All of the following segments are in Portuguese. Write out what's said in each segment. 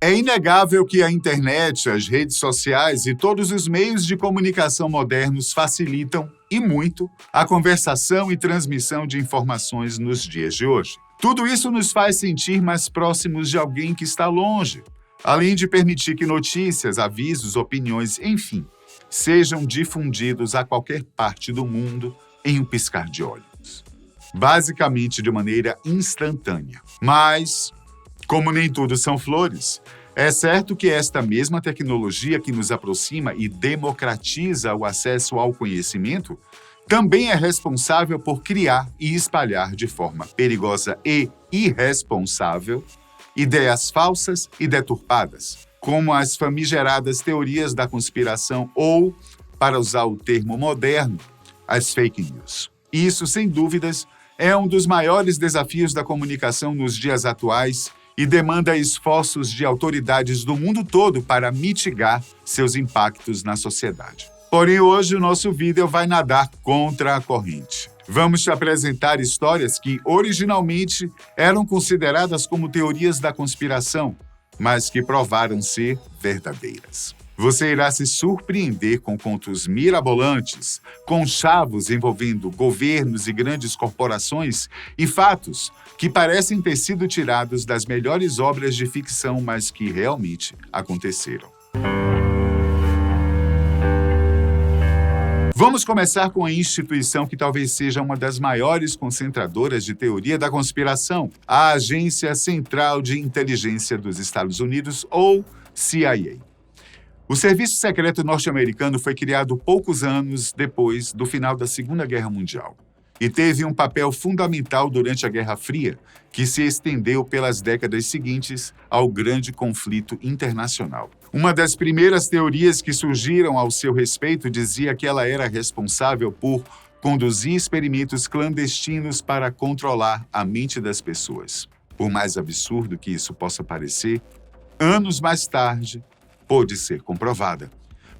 É inegável que a internet, as redes sociais e todos os meios de comunicação modernos facilitam, e muito, a conversação e transmissão de informações nos dias de hoje. Tudo isso nos faz sentir mais próximos de alguém que está longe, além de permitir que notícias, avisos, opiniões, enfim, sejam difundidos a qualquer parte do mundo em um piscar de olhos. Basicamente de maneira instantânea. Mas, como nem tudo são flores, é certo que esta mesma tecnologia que nos aproxima e democratiza o acesso ao conhecimento também é responsável por criar e espalhar de forma perigosa e irresponsável ideias falsas e deturpadas, como as famigeradas teorias da conspiração ou, para usar o termo moderno, as fake news. Isso, sem dúvidas, é um dos maiores desafios da comunicação nos dias atuais e demanda esforços de autoridades do mundo todo para mitigar seus impactos na sociedade. Porém, hoje o nosso vídeo vai nadar contra a corrente. Vamos te apresentar histórias que originalmente eram consideradas como teorias da conspiração, mas que provaram ser verdadeiras. Você irá se surpreender com contos mirabolantes, conchavos envolvendo governos e grandes corporações e fatos que parecem ter sido tirados das melhores obras de ficção, mas que realmente aconteceram. Vamos começar com a instituição que talvez seja uma das maiores concentradoras de teoria da conspiração, a Agência Central de Inteligência dos Estados Unidos, ou CIA. O Serviço Secreto Norte-Americano foi criado poucos anos depois do final da Segunda Guerra Mundial e teve um papel fundamental durante a Guerra Fria, que se estendeu pelas décadas seguintes ao grande conflito internacional. Uma das primeiras teorias que surgiram ao seu respeito dizia que ela era responsável por conduzir experimentos clandestinos para controlar a mente das pessoas. Por mais absurdo que isso possa parecer, anos mais tarde, pôde ser comprovada,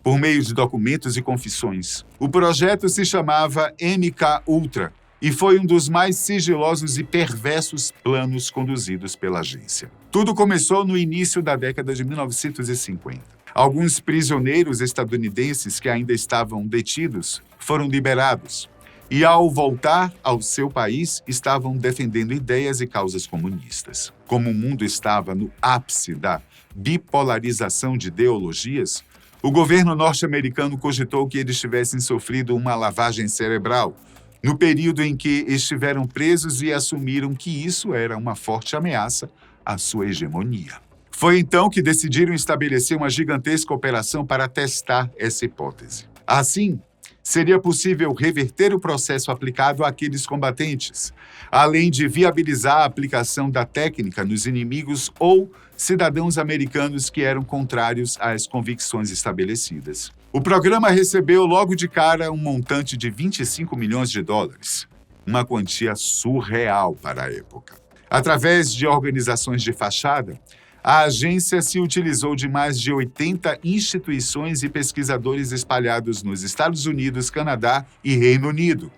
por meio de documentos e confissões. O projeto se chamava MK-Ultra e foi um dos mais sigilosos e perversos planos conduzidos pela agência. Tudo começou no início da década de 1950. Alguns prisioneiros estadunidenses que ainda estavam detidos foram liberados e, ao voltar ao seu país, estavam defendendo ideias e causas comunistas. Como o mundo estava no ápice da bipolarização de ideologias, o governo norte-americano cogitou que eles tivessem sofrido uma lavagem cerebral no período em que estiveram presos e assumiram que isso era uma forte ameaça à sua hegemonia. Foi então que decidiram estabelecer uma gigantesca operação para testar essa hipótese. Assim, seria possível reverter o processo aplicado àqueles combatentes, além de viabilizar a aplicação da técnica nos inimigos ou cidadãos americanos que eram contrários às convicções estabelecidas. O programa recebeu logo de cara um montante de 25 milhões de dólares, uma quantia surreal para a época. Através de organizações de fachada, a agência se utilizou de mais de 80 instituições e pesquisadores espalhados nos Estados Unidos, Canadá e Reino Unido.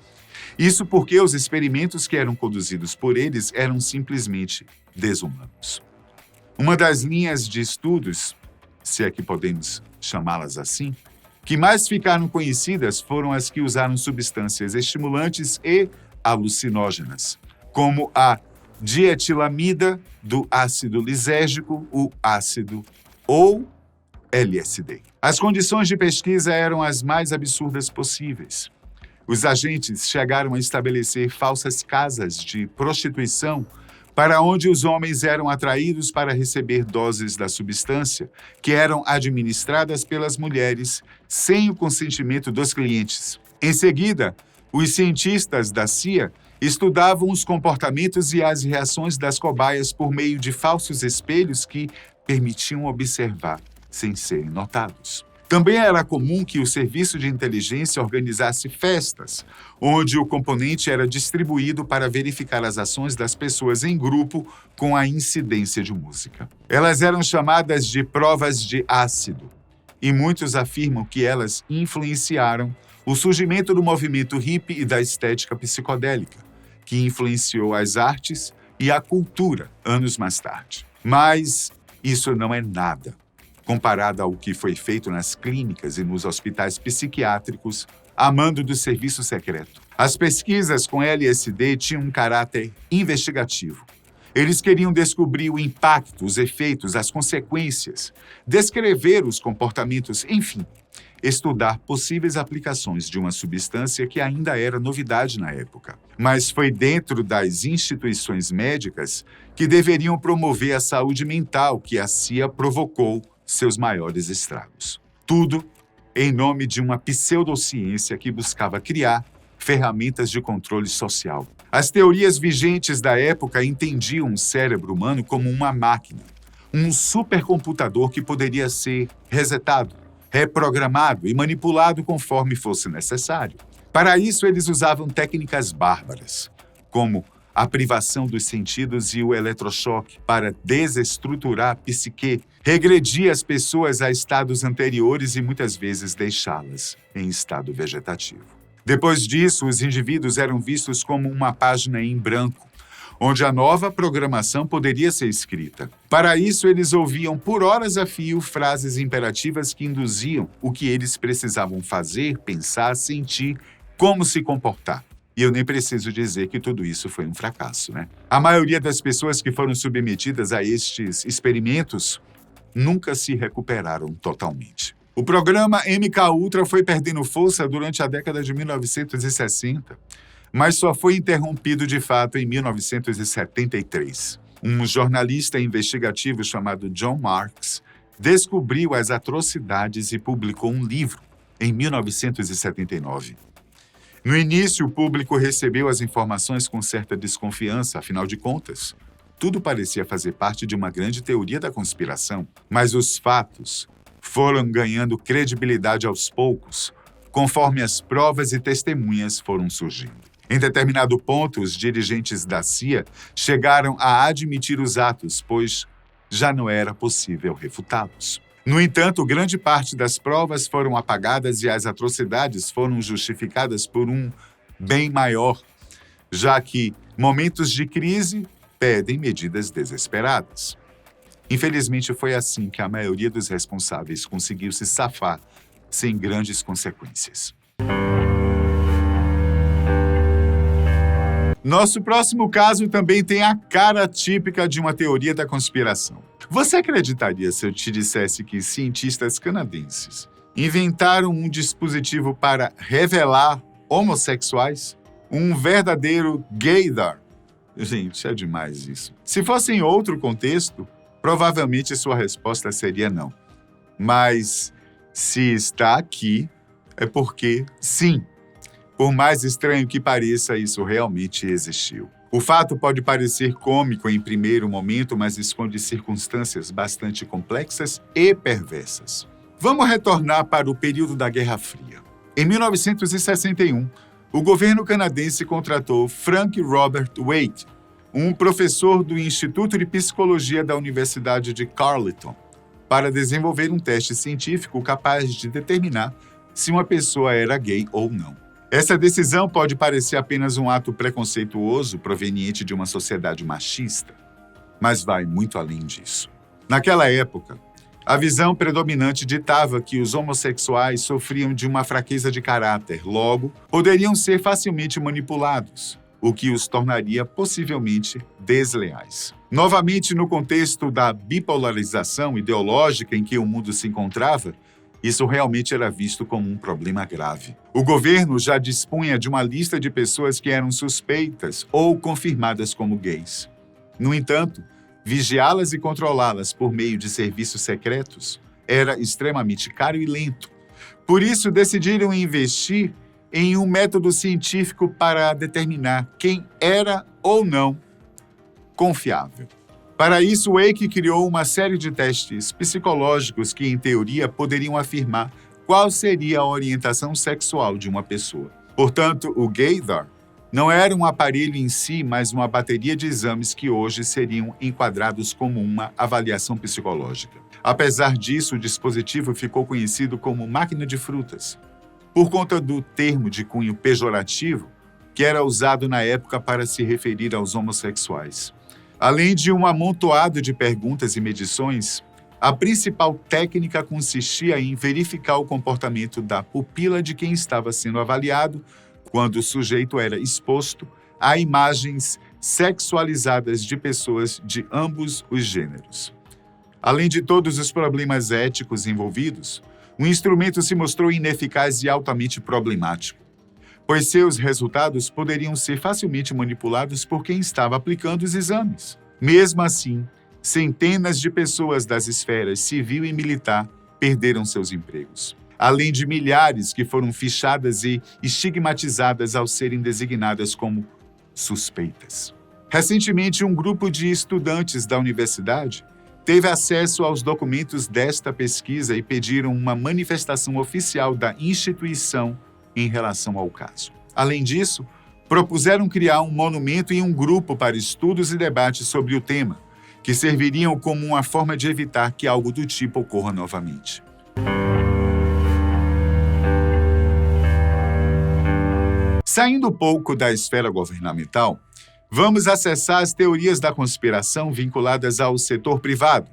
Isso porque os experimentos que eram conduzidos por eles eram simplesmente desumanos. Uma das linhas de estudos, se é que podemos chamá-las assim, que mais ficaram conhecidas foram as que usaram substâncias estimulantes e alucinógenas, como a dietilamida do ácido lisérgico, o ácido ou LSD. As condições de pesquisa eram as mais absurdas possíveis. Os agentes chegaram a estabelecer falsas casas de prostituição para onde os homens eram atraídos para receber doses da substância que eram administradas pelas mulheres sem o consentimento dos clientes. Em seguida, os cientistas da CIA estudavam os comportamentos e as reações das cobaias por meio de falsos espelhos que permitiam observar sem serem notados. Também era comum que o serviço de inteligência organizasse festas, onde o componente era distribuído para verificar as ações das pessoas em grupo com a incidência de música. Elas eram chamadas de provas de ácido, e muitos afirmam que elas influenciaram o surgimento do movimento hippie e da estética psicodélica, que influenciou as artes e a cultura anos mais tarde. Mas Isso não é nada, comparado ao que foi feito nas clínicas e nos hospitais psiquiátricos, a mando do serviço secreto. As pesquisas com LSD tinham um caráter investigativo. Eles queriam descobrir o impacto, os efeitos, as consequências, descrever os comportamentos, enfim, estudar possíveis aplicações de uma substância que ainda era novidade na época. Mas foi dentro das instituições médicas que deveriam promover a saúde mental que a CIA provocou seus maiores estragos. Tudo em nome de uma pseudociência que buscava criar ferramentas de controle social. As teorias vigentes da época entendiam o cérebro humano como uma máquina, um supercomputador que poderia ser resetado, reprogramado e manipulado conforme fosse necessário. Para isso, eles usavam técnicas bárbaras, como a privação dos sentidos e o eletrochoque para desestruturar a psique, regredir as pessoas a estados anteriores e muitas vezes deixá-las em estado vegetativo. Depois disso, os indivíduos eram vistos como uma página em branco, onde a nova programação poderia ser escrita. Para isso, eles ouviam por horas a fio frases imperativas que induziam o que eles precisavam fazer, pensar, sentir, como se comportar. E eu nem preciso dizer que tudo isso foi um fracasso, né? A maioria das pessoas que foram submetidas a estes experimentos nunca se recuperaram totalmente. O programa MKUltra foi perdendo força durante a década de 1960, mas só foi interrompido de fato em 1973. Um jornalista investigativo chamado John Marks descobriu as atrocidades e publicou um livro em 1979. No início, o público recebeu as informações com certa desconfiança, afinal de contas, tudo parecia fazer parte de uma grande teoria da conspiração, mas os fatos foram ganhando credibilidade aos poucos, conforme as provas e testemunhas foram surgindo. Em determinado ponto, os dirigentes da CIA chegaram a admitir os atos, pois já não era possível refutá-los. No entanto, grande parte das provas foram apagadas e as atrocidades foram justificadas por um bem maior, já que momentos de crise pedem medidas desesperadas. Infelizmente, foi assim que a maioria dos responsáveis conseguiu se safar sem grandes consequências. Nosso próximo caso também tem a cara típica de uma teoria da conspiração. Você acreditaria se eu te dissesse que cientistas canadenses inventaram um dispositivo para revelar homossexuais? Um verdadeiro gaydar? Gente, é demais isso. Se fosse em outro contexto, provavelmente sua resposta seria não. Mas se está aqui, é porque sim. Por mais estranho que pareça, isso realmente existiu. O fato pode parecer cômico em primeiro momento, mas esconde circunstâncias bastante complexas e perversas. Vamos retornar para o período da Guerra Fria. Em 1961, o governo canadense contratou Frank Robert Waite, um professor do Instituto de Psicologia da Universidade de Carleton, para desenvolver um teste científico capaz de determinar se uma pessoa era gay ou não. Essa decisão pode parecer apenas um ato preconceituoso proveniente de uma sociedade machista, mas vai muito além disso. Naquela época, a visão predominante ditava que os homossexuais sofriam de uma fraqueza de caráter, logo, poderiam ser facilmente manipulados, o que os tornaria possivelmente desleais. Novamente, no contexto da bipolarização ideológica em que o mundo se encontrava, isso realmente era visto como um problema grave. O governo já dispunha de uma lista de pessoas que eram suspeitas ou confirmadas como gays. No entanto, vigiá-las e controlá-las por meio de serviços secretos era extremamente caro e lento. Por isso, decidiram investir em um método científico para determinar quem era ou não confiável. Para isso, Wake criou uma série de testes psicológicos que, em teoria, poderiam afirmar qual seria a orientação sexual de uma pessoa. Portanto, o gaydar não era um aparelho em si, mas uma bateria de exames que hoje seriam enquadrados como uma avaliação psicológica. Apesar disso, o dispositivo ficou conhecido como máquina de frutas, por conta do termo de cunho pejorativo que era usado na época para se referir aos homossexuais. Além de um amontoado de perguntas e medições, a principal técnica consistia em verificar o comportamento da pupila de quem estava sendo avaliado quando o sujeito era exposto a imagens sexualizadas de pessoas de ambos os gêneros. Além de todos os problemas éticos envolvidos, o instrumento se mostrou ineficaz e altamente problemático, pois seus resultados poderiam ser facilmente manipulados por quem estava aplicando os exames. Mesmo assim, centenas de pessoas das esferas civil e militar perderam seus empregos, além de milhares que foram fichadas e estigmatizadas ao serem designadas como suspeitas. Recentemente, um grupo de estudantes da universidade teve acesso aos documentos desta pesquisa e pediram uma manifestação oficial da instituição em relação ao caso. Além disso, propuseram criar um monumento e um grupo para estudos e debates sobre o tema, que serviriam como uma forma de evitar que algo do tipo ocorra novamente. Saindo um pouco da esfera governamental, vamos acessar as teorias da conspiração vinculadas ao setor privado,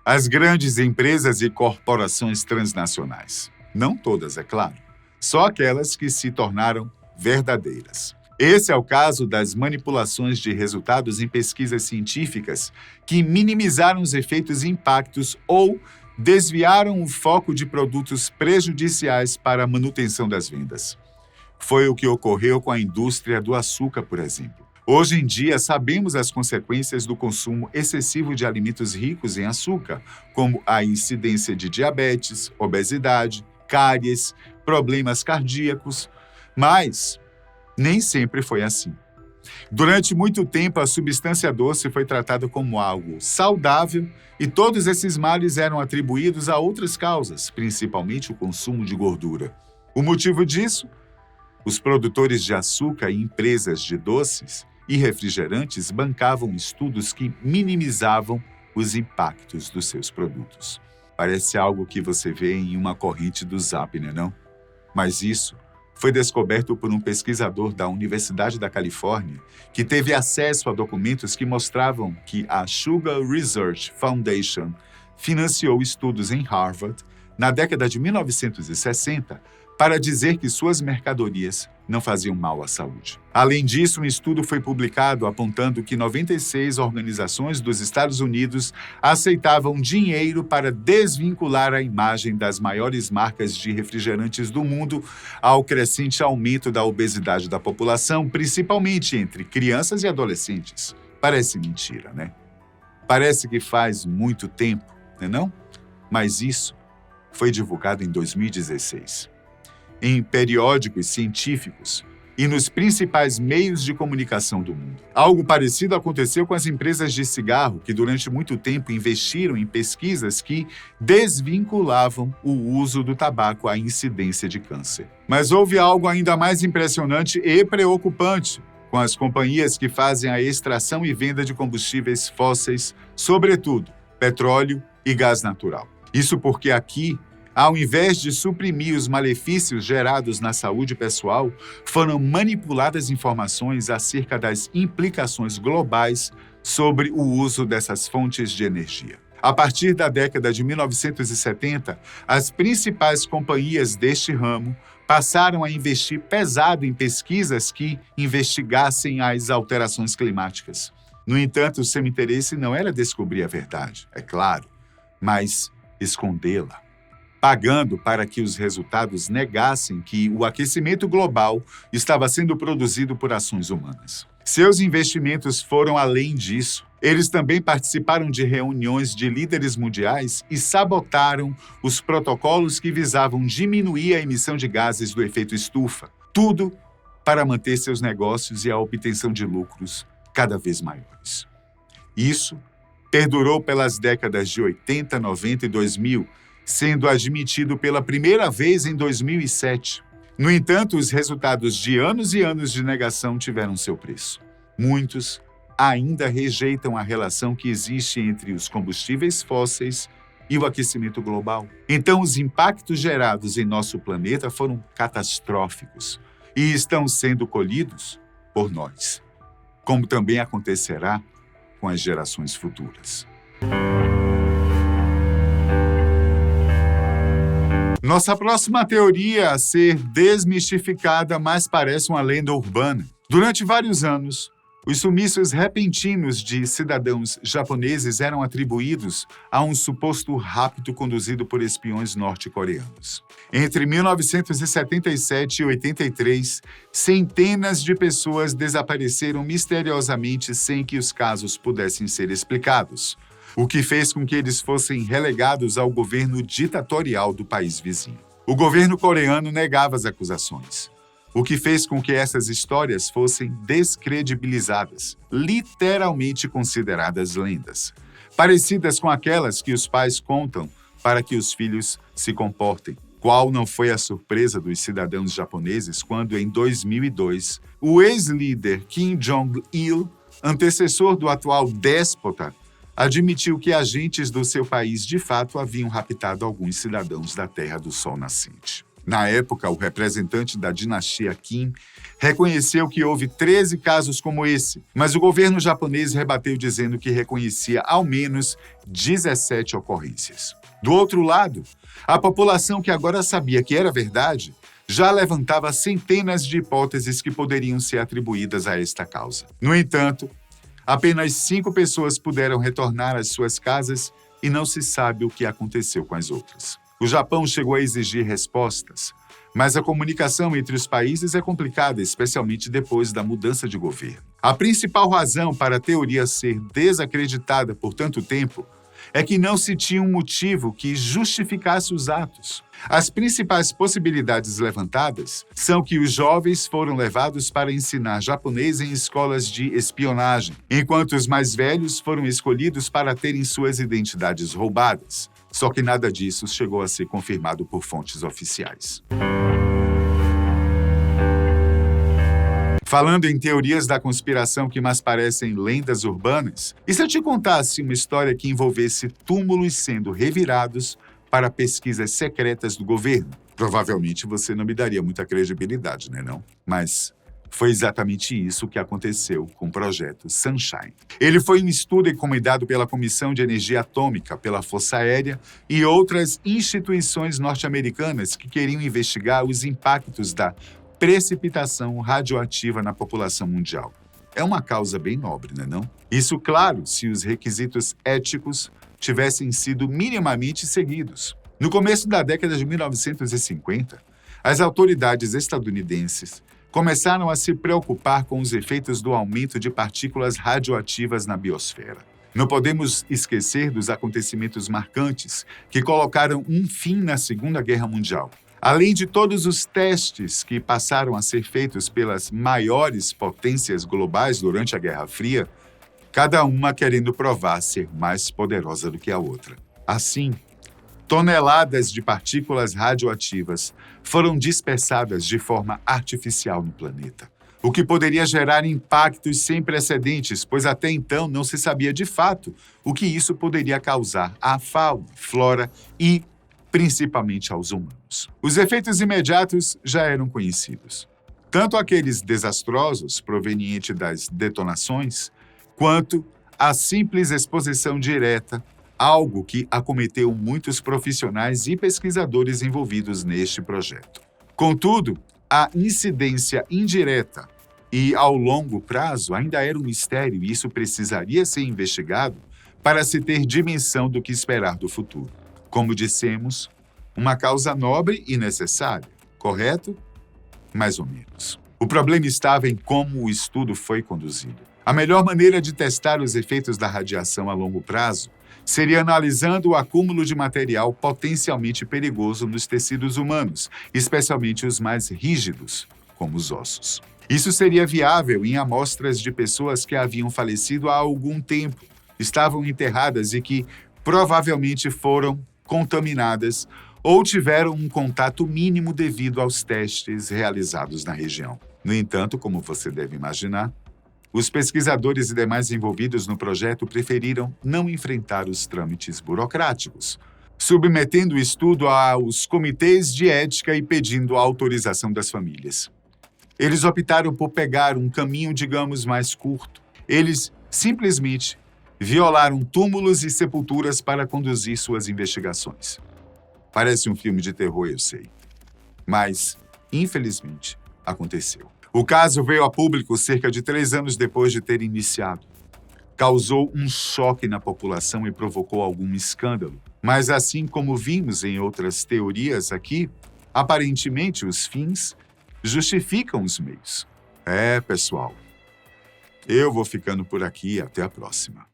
as grandes empresas e corporações transnacionais. Não todas, é claro, só aquelas que se tornaram verdadeiras. Esse é o caso das manipulações de resultados em pesquisas científicas que minimizaram os efeitos e impactos ou desviaram o foco de produtos prejudiciais para a manutenção das vendas. Foi o que ocorreu com a indústria do açúcar, por exemplo. Hoje em dia, sabemos as consequências do consumo excessivo de alimentos ricos em açúcar, como a incidência de diabetes, obesidade, cáries, problemas cardíacos, mas nem sempre foi assim. Durante muito tempo, a substância doce foi tratada como algo saudável e todos esses males eram atribuídos a outras causas, principalmente o consumo de gordura. O motivo disso? Os produtores de açúcar e empresas de doces e refrigerantes bancavam estudos que minimizavam os impactos dos seus produtos. Parece algo que você vê em uma corrente do Zap, não? Mas isso foi descoberto por um pesquisador da Universidade da Califórnia que teve acesso a documentos que mostravam que a Sugar Research Foundation financiou estudos em Harvard na década de 1960 para dizer que suas mercadorias não faziam mal à saúde. Além disso, um estudo foi publicado apontando que 96 organizações dos Estados Unidos aceitavam dinheiro para desvincular a imagem das maiores marcas de refrigerantes do mundo ao crescente aumento da obesidade da população, principalmente entre crianças e adolescentes. Parece mentira, né? Parece que faz muito tempo, não? Mas isso foi divulgado em 2016. Em periódicos científicos e nos principais meios de comunicação do mundo. Algo parecido aconteceu com as empresas de cigarro, que durante muito tempo investiram em pesquisas que desvinculavam o uso do tabaco à incidência de câncer. Mas houve algo ainda mais impressionante e preocupante com as companhias que fazem a extração e venda de combustíveis fósseis, sobretudo petróleo e gás natural. Isso porque aqui, ao invés de suprimir os malefícios gerados na saúde pessoal, foram manipuladas informações acerca das implicações globais sobre o uso dessas fontes de energia. A partir da década de 1970, as principais companhias deste ramo passaram a investir pesado em pesquisas que investigassem as alterações climáticas. No entanto, seu interesse não era descobrir a verdade, é claro, mas escondê-la, pagando para que os resultados negassem que o aquecimento global estava sendo produzido por ações humanas. Seus investimentos foram além disso. Eles também participaram de reuniões de líderes mundiais e sabotaram os protocolos que visavam diminuir a emissão de gases do efeito estufa. Tudo para manter seus negócios e a obtenção de lucros cada vez maiores. Isso perdurou pelas décadas de 80, 90 e 2000, sendo admitido pela primeira vez em 2007. No entanto, os resultados de anos e anos de negação tiveram seu preço. Muitos ainda rejeitam a relação que existe entre os combustíveis fósseis e o aquecimento global. Então, os impactos gerados em nosso planeta foram catastróficos e estão sendo colhidos por nós. Como também acontecerá com as gerações futuras. Nossa próxima teoria a ser desmistificada mais parece uma lenda urbana. Durante vários anos, os sumiços repentinos de cidadãos japoneses eram atribuídos a um suposto rapto conduzido por espiões norte-coreanos. Entre 1977 e 83, centenas de pessoas desapareceram misteriosamente sem que os casos pudessem ser explicados, o que fez com que eles fossem relegados ao governo ditatorial do país vizinho. O governo coreano negava as acusações, o que fez com que essas histórias fossem descredibilizadas, literalmente consideradas lendas, parecidas com aquelas que os pais contam para que os filhos se comportem. Qual não foi a surpresa dos cidadãos japoneses quando, em 2002, o ex-líder Kim Jong-il, antecessor do atual déspota, admitiu que agentes do seu país de fato haviam raptado alguns cidadãos da Terra do Sol Nascente. Na época, o representante da dinastia Kim reconheceu que houve 13 casos como esse, mas o governo japonês rebateu dizendo que reconhecia ao menos 17 ocorrências. Do outro lado, a população que agora sabia que era verdade já levantava centenas de hipóteses que poderiam ser atribuídas a esta causa. No entanto, apenas 5 pessoas puderam retornar às suas casas e não se sabe o que aconteceu com as outras. O Japão chegou a exigir respostas, mas a comunicação entre os países é complicada, especialmente depois da mudança de governo. A principal razão para a teoria ser desacreditada por tanto tempo é que não se tinha um motivo que justificasse os atos. As principais possibilidades levantadas são que os jovens foram levados para ensinar japonês em escolas de espionagem, enquanto os mais velhos foram escolhidos para terem suas identidades roubadas. Só que nada disso chegou a ser confirmado por fontes oficiais. Falando em teorias da conspiração que mais parecem lendas urbanas, e se eu te contasse uma história que envolvesse túmulos sendo revirados para pesquisas secretas do governo? Provavelmente você não me daria muita credibilidade, né não? Mas foi exatamente isso que aconteceu com o projeto Sunshine. Ele foi um estudo encomendado pela Comissão de Energia Atômica, pela Força Aérea e outras instituições norte-americanas que queriam investigar os impactos da precipitação radioativa na população mundial. É uma causa bem nobre, né não? Isso, claro, se os requisitos éticos tivessem sido minimamente seguidos. No começo da década de 1950, as autoridades estadunidenses começaram a se preocupar com os efeitos do aumento de partículas radioativas na biosfera. Não podemos esquecer dos acontecimentos marcantes que colocaram um fim na Segunda Guerra Mundial. Além de todos os testes que passaram a ser feitos pelas maiores potências globais durante a Guerra Fria, cada uma querendo provar ser mais poderosa do que a outra. Assim, toneladas de partículas radioativas foram dispersadas de forma artificial no planeta, o que poderia gerar impactos sem precedentes, pois até então não se sabia de fato o que isso poderia causar à fauna, flora e principalmente aos humanos. Os efeitos imediatos já eram conhecidos. Tanto aqueles desastrosos provenientes das detonações, quanto a simples exposição direta, algo que acometeu muitos profissionais e pesquisadores envolvidos neste projeto. Contudo, a incidência indireta e ao longo prazo ainda era um mistério e isso precisaria ser investigado para se ter dimensão do que esperar do futuro. Como dissemos, uma causa nobre e necessária, correto? Mais ou menos. O problema estava em como o estudo foi conduzido. A melhor maneira de testar os efeitos da radiação a longo prazo seria analisando o acúmulo de material potencialmente perigoso nos tecidos humanos, especialmente os mais rígidos, como os ossos. Isso seria viável em amostras de pessoas que haviam falecido há algum tempo, estavam enterradas e que provavelmente foram contaminadas ou tiveram um contato mínimo devido aos testes realizados na região. No entanto, como você deve imaginar, os pesquisadores e demais envolvidos no projeto preferiram não enfrentar os trâmites burocráticos, submetendo o estudo aos comitês de ética e pedindo a autorização das famílias. Eles optaram por pegar um caminho, digamos, mais curto. Eles simplesmente violaram túmulos e sepulturas para conduzir suas investigações. Parece um filme de terror, eu sei. Mas, infelizmente, aconteceu. O caso veio a público cerca de 3 anos depois de ter iniciado. Causou um choque na população e provocou algum escândalo. Mas assim como vimos em outras teorias aqui, aparentemente os fins justificam os meios. Pessoal, eu vou ficando por aqui e até a próxima.